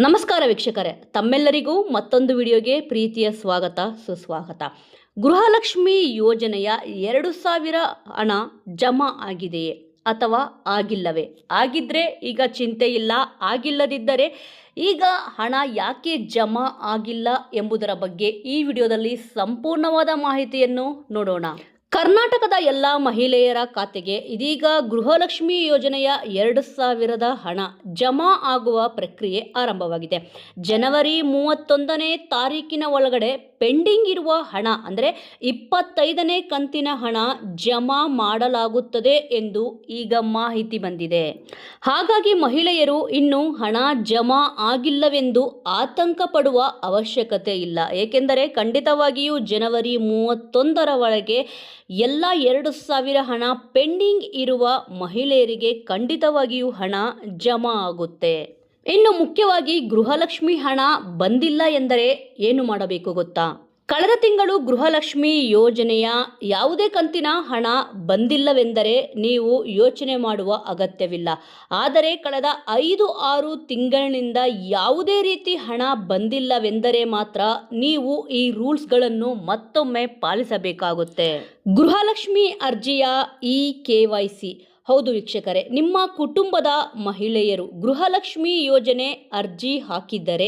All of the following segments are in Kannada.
ನಮಸ್ಕಾರ ವೀಕ್ಷಕರೇ, ತಮ್ಮೆಲ್ಲರಿಗೂ ಮತ್ತೊಂದು ವಿಡಿಯೋಗೆ ಪ್ರೀತಿಯ ಸ್ವಾಗತ ಸುಸ್ವಾಗತ. ಗೃಹಲಕ್ಷ್ಮಿ ಯೋಜನೆಯ 2000 ಹಣ ಜಮಾ ಆಗಿದೆಯೇ ಅಥವಾ ಆಗಿಲ್ಲವೇ? ಆಗಿದ್ರೆ ಈಗ ಚಿಂತೆ ಇಲ್ಲ, ಆಗಿಲ್ಲದಿದ್ದರೆ ಈಗ ಹಣ ಯಾಕೆ ಜಮಾ ಆಗಿಲ್ಲ ಎಂಬುದರ ಬಗ್ಗೆ ಈ ವಿಡಿಯೋದಲ್ಲಿ ಸಂಪೂರ್ಣವಾದ ಮಾಹಿತಿಯನ್ನು ನೋಡೋಣ. ಕರ್ನಾಟಕದ ಎಲ್ಲ ಮಹಿಳೆಯರ ಖಾತೆಗೆ ಇದೀಗ ಗೃಹಲಕ್ಷ್ಮಿ ಯೋಜನೆಯ 2000 ಹಣ ಜಮಾ ಆಗುವ ಪ್ರಕ್ರಿಯೆ ಆರಂಭವಾಗಿದೆ. ಜನವರಿ 31ನೇ ತಾರೀಕಿನ ಒಳಗಡೆ ಪೆಂಡಿಂಗ್ ಇರುವ ಹಣ ಅಂದರೆ 25ನೇ ಕಂತಿನ ಹಣ ಜಮಾ ಮಾಡಲಾಗುತ್ತದೆ ಎಂದು ಈಗ ಮಾಹಿತಿ ಬಂದಿದೆ. ಹಾಗಾಗಿ ಮಹಿಳೆಯರು ಇನ್ನೂ ಹಣ ಜಮಾ ಆಗಿಲ್ಲವೆಂದು ಆತಂಕ ಪಡುವ ಅವಶ್ಯಕತೆ ಇಲ್ಲ. ಏಕೆಂದರೆ ಖಂಡಿತವಾಗಿಯೂ ಜನವರಿ 31ರ ಒಳಗೆ ಎಲ್ಲ 2000 ಹಣ ಪೆಂಡಿಂಗ್ ಇರುವ ಮಹಿಳೆಯರಿಗೆ ಖಂಡಿತವಾಗಿಯೂ ಹಣ ಜಮಾ ಆಗುತ್ತೆ. ಇನ್ನು ಮುಖ್ಯವಾಗಿ ಗೃಹಲಕ್ಷ್ಮಿ ಹಣ ಬಂದಿಲ್ಲ ಎಂದರೆ ಏನು ಮಾಡಬೇಕು ಗೊತ್ತಾ? ಕಳೆದ ತಿಂಗಳು ಗೃಹಲಕ್ಷ್ಮಿ ಯೋಜನೆಯ ಯಾವುದೇ ಕಂತಿನ ಹಣ ಬಂದಿಲ್ಲವೆಂದರೆ ನೀವು ಯೋಚನೆ ಮಾಡುವ ಅಗತ್ಯವಿಲ್ಲ. ಆದರೆ ಕಳೆದ 5-6 ತಿಂಗಳಿನಿಂದ ಯಾವುದೇ ರೀತಿ ಹಣ ಬಂದಿಲ್ಲವೆಂದರೆ ಮಾತ್ರ ನೀವು ಈ ರೂಲ್ಸ್ಗಳನ್ನು ಮತ್ತೊಮ್ಮೆ ಪಾಲಿಸಬೇಕಾಗುತ್ತೆ. ಗೃಹಲಕ್ಷ್ಮಿ ಅರ್ಜಿಯ KYC. ಹೌದು ವೀಕ್ಷಕರೇ, ನಿಮ್ಮ ಕುಟುಂಬದ ಮಹಿಳೆಯರು ಗೃಹಲಕ್ಷ್ಮಿ ಯೋಜನೆ ಅರ್ಜಿ ಹಾಕಿದ್ದರೆ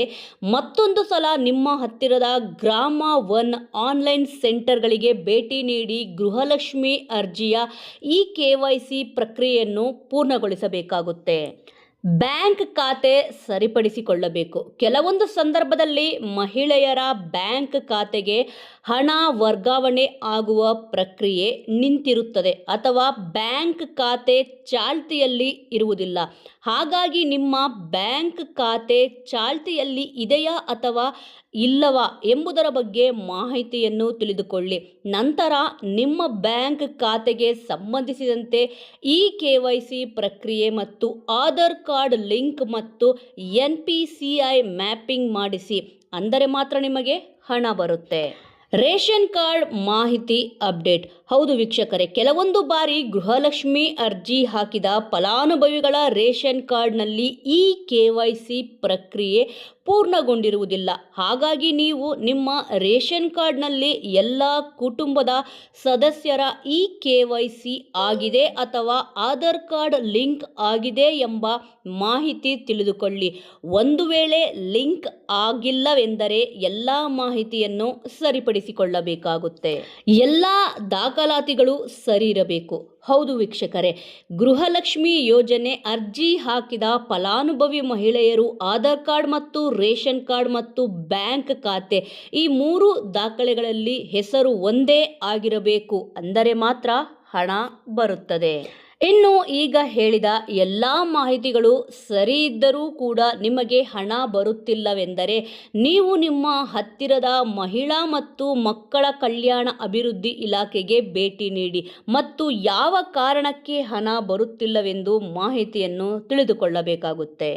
ಮತ್ತೊಂದು ಸಲ ನಿಮ್ಮ ಹತ್ತಿರದ ಗ್ರಾಮ 1 ಆನ್ಲೈನ್ ಸೆಂಟರ್ಗಳಿಗೆ ಭೇಟಿ ನೀಡಿ ಗೃಹಲಕ್ಷ್ಮಿ ಅರ್ಜಿಯ KYC ಪ್ರಕ್ರಿಯೆಯನ್ನು ಪೂರ್ಣಗೊಳಿಸಬೇಕಾಗುತ್ತೆ. ಬ್ಯಾಂಕ್ ಖಾತೆ ಸರಿಪಡಿಸಿಕೊಳ್ಳಬೇಕು. ಕೆಲವೊಂದು ಸಂದರ್ಭದಲ್ಲಿ ಮಹಿಳೆಯರ ಬ್ಯಾಂಕ್ ಖಾತೆಗೆ ಹಣ ವರ್ಗಾವಣೆ ಆಗುವ ಪ್ರಕ್ರಿಯೆ ನಿಂತಿರುತ್ತದೆ ಅಥವಾ ಬ್ಯಾಂಕ್ ಖಾತೆ ಚಾಲ್ತಿಯಲ್ಲಿ ಇರುವುದಿಲ್ಲ. ಹಾಗಾಗಿ ನಿಮ್ಮ ಬ್ಯಾಂಕ್ ಖಾತೆ ಚಾಲ್ತಿಯಲ್ಲಿ ಇದೆಯಾ ಅಥವಾ ಇಲ್ಲವಾ ಎಂಬುದರ ಬಗ್ಗೆ ಮಾಹಿತಿಯನ್ನು ತಿಳಿದುಕೊಳ್ಳಿ. ನಂತರ ನಿಮ್ಮ ಬ್ಯಾಂಕ್ ಖಾತೆಗೆ ಸಂಬಂಧಿಸಿದಂತೆ KYC ಪ್ರಕ್ರಿಯೆ ಮತ್ತು ಆಧಾರ್ ಕಾರ್ಡ್ ಲಿಂಕ್ ಮತ್ತು NPCI ಮ್ಯಾಪಿಂಗ್ ಮಾಡಿಸಿ. ಅಂದರೆ ಮಾತ್ರ ನಿಮಗೆ ಹಣ ಬರುತ್ತೆ. ರೇಷನ್ ಕಾರ್ಡ್ ಮಾಹಿತಿ ಅಪ್ಡೇಟ್. ಹೌದು ವೀಕ್ಷಕರೇ, ಕೆಲವೊಂದು ಬಾರಿ ಗೃಹಲಕ್ಷ್ಮಿ ಅರ್ಜಿ ಹಾಕಿದ ಫಲಾನುಭವಿಗಳ ರೇಷನ್ ಕಾರ್ಡ್ನಲ್ಲಿ KYC ಪ್ರಕ್ರಿಯೆ ಪೂರ್ಣಗೊಂಡಿರುವುದಿಲ್ಲ. ಹಾಗಾಗಿ ನೀವು ನಿಮ್ಮ ರೇಷನ್ ಕಾರ್ಡ್ನಲ್ಲಿ ಎಲ್ಲ ಕುಟುಂಬದ ಸದಸ್ಯರ KYC ಆಗಿದೆ ಅಥವಾ ಆಧಾರ್ ಕಾರ್ಡ್ ಲಿಂಕ್ ಆಗಿದೆ ಎಂಬ ಮಾಹಿತಿ ತಿಳಿದುಕೊಳ್ಳಿ. ಒಂದು ವೇಳೆ ಲಿಂಕ್ ಆಗಿಲ್ಲವೆಂದರೆ ಎಲ್ಲ ಮಾಹಿತಿಯನ್ನು ಸರಿಪಡಿಸಿಕೊಳ್ಳಬೇಕಾಗುತ್ತೆ. ಎಲ್ಲ ದಾಖಲಾತಿಗಳು ಸರಿ ಇರಬೇಕು. ಹೌದು ವೀಕ್ಷಕರೇ, ಗೃಹಲಕ್ಷ್ಮಿ ಯೋಜನೆ ಅರ್ಜಿ ಹಾಕಿದ ಫಲಾನುಭವಿ ಮಹಿಳೆಯರು ಆಧಾರ್ ಕಾರ್ಡ್ ಮತ್ತು ರೇಷನ್ ಕಾರ್ಡ್ ಮತ್ತು ಬ್ಯಾಂಕ್ ಖಾತೆ ಈ 3 ದಾಖಲೆಗಳಲ್ಲಿ ಹೆಸರು ಒಂದೇ ಆಗಿರಬೇಕು. ಅಂದರೆ ಮಾತ್ರ ಹಣ ಬರುತ್ತದೆ. ಇನ್ನು ಈಗ ಹೇಳಿದ ಎಲ್ಲ ಮಾಹಿತಿಗಳು ಸರಿ ಇದ್ದರೂ ಕೂಡ ನಿಮಗೆ ಹಣ ಬರುತ್ತಿಲ್ಲವೆಂದರೆ ನೀವು ನಿಮ್ಮ ಹತ್ತಿರದ ಮಹಿಳಾ ಮತ್ತು ಮಕ್ಕಳ ಕಲ್ಯಾಣ ಅಭಿವೃದ್ಧಿ ಇಲಾಖೆಗೆ ಭೇಟಿ ನೀಡಿ ಮತ್ತು ಯಾವ ಕಾರಣಕ್ಕೆ ಹಣ ಬರುತ್ತಿಲ್ಲವೆಂದು ಮಾಹಿತಿಯನ್ನು ತಿಳಿದುಕೊಳ್ಳಬೇಕಾಗುತ್ತೆ.